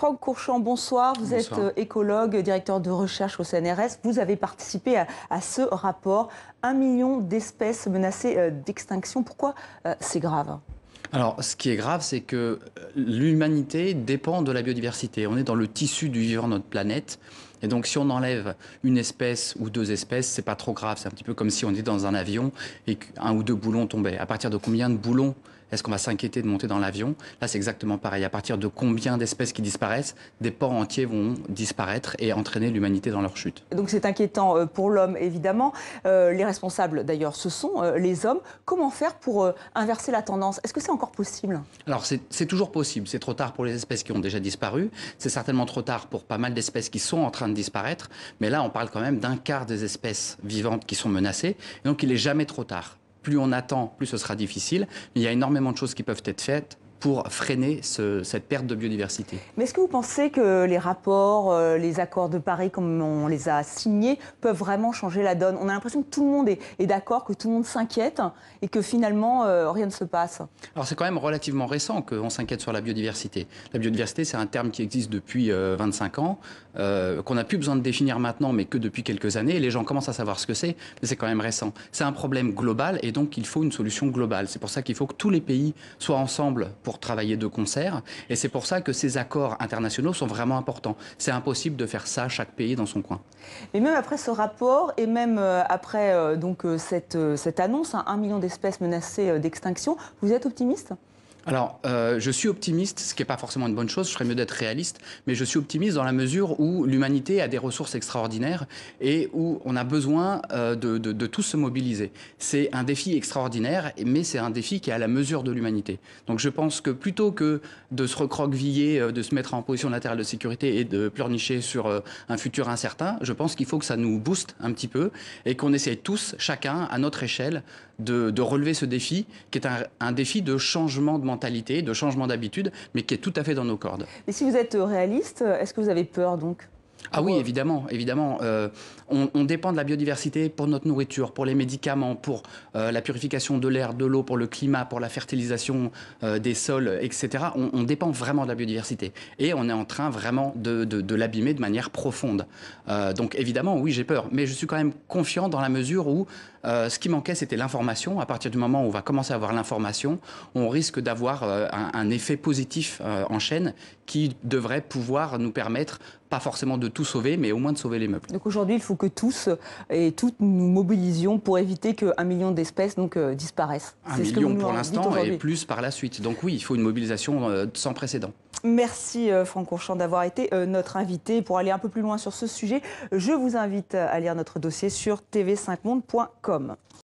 Franck Courchand, bonsoir. Vous êtes écologue, directeur de recherche au CNRS. Vous avez participé à ce rapport. 1 million d'espèces menacées d'extinction. Pourquoi c'est grave ? Alors, ce qui est grave, c'est que l'humanité dépend de la biodiversité. On est dans le tissu du vivant de notre planète. Et donc, si on enlève une espèce ou deux espèces, c'est pas trop grave. C'est un petit peu comme si on était dans un avion et qu'un ou deux boulons tombaient. À partir de combien de boulons est-ce qu'on va s'inquiéter de monter dans l'avion? Là, c'est exactement pareil. À partir de combien d'espèces qui disparaissent, des pans entiers vont disparaître et entraîner l'humanité dans leur chute. Donc, c'est inquiétant pour l'homme, évidemment. Les responsables, d'ailleurs, ce sont les hommes. Comment faire pour inverser la tendance? Est-ce que c'est encore possible? Alors, c'est toujours possible. C'est trop tard pour les espèces qui ont déjà disparu. C'est certainement trop tard pour pas mal d'espèces qui sont en train de disparaître. Mais là, on parle quand même d'un quart des espèces vivantes qui sont menacées. Et donc, il n'est jamais trop tard. Plus on attend, plus ce sera difficile. Mais il y a énormément de choses qui peuvent être faites pour freiner cette perte de biodiversité. Mais est-ce que vous pensez que les rapports, les accords de Paris, comme on les a signés, peuvent vraiment changer la donne? On a l'impression que tout le monde est d'accord, que tout le monde s'inquiète et que finalement, rien ne se passe. Alors c'est quand même relativement récent qu'on s'inquiète sur la biodiversité. La biodiversité, c'est un terme qui existe depuis 25 ans, qu'on n'a plus besoin de définir maintenant, mais que depuis quelques années. Et les gens commencent à savoir ce que c'est, mais c'est quand même récent. C'est un problème global et donc il faut une solution globale. C'est pour ça qu'il faut que tous les pays soient ensemble pour travailler de concert. Et c'est pour ça que ces accords internationaux sont vraiment importants. C'est impossible de faire ça, chaque pays dans son coin. Mais même après ce rapport et même après cette annonce, 1 million d'espèces menacées d'extinction, vous êtes optimiste ? Alors, je suis optimiste, ce qui n'est pas forcément une bonne chose, je ferais mieux d'être réaliste, mais je suis optimiste dans la mesure où l'humanité a des ressources extraordinaires et où on a besoin de tous se mobiliser. C'est un défi extraordinaire, mais c'est un défi qui est à la mesure de l'humanité. Donc je pense que plutôt que de se recroqueviller, de se mettre en position latérale de sécurité et de pleurnicher sur un futur incertain, je pense qu'il faut que ça nous booste un petit peu et qu'on essaye tous, chacun, à notre échelle, de relever ce défi, qui est un défi de changement de mentalité, de changement d'habitude, mais qui est tout à fait dans nos cordes. Et si vous êtes réaliste, est-ce que vous avez peur donc ? Ah oui, évidemment, évidemment. On dépend de la biodiversité pour notre nourriture, pour les médicaments, pour la purification de l'air, de l'eau, pour le climat, pour la fertilisation des sols, etc. On dépend vraiment de la biodiversité. Et on est en train vraiment de l'abîmer de manière profonde. Donc évidemment, oui, j'ai peur. Mais je suis quand même confiant dans la mesure où ce qui manquait, c'était l'information. À partir du moment où on va commencer à avoir l'information, on risque d'avoir un effet positif en chaîne qui devrait pouvoir nous permettre, pas forcément de tout sauver, mais au moins de sauver les meubles. Donc aujourd'hui, il faut que tous et toutes nous mobilisions pour éviter qu'1 million d'espèces disparaissent. 1 million pour l'instant et plus par la suite. Donc oui, il faut une mobilisation sans précédent. Merci Franck Courchand d'avoir été notre invité. Pour aller un peu plus loin sur ce sujet, je vous invite à lire notre dossier sur tv5monde.com.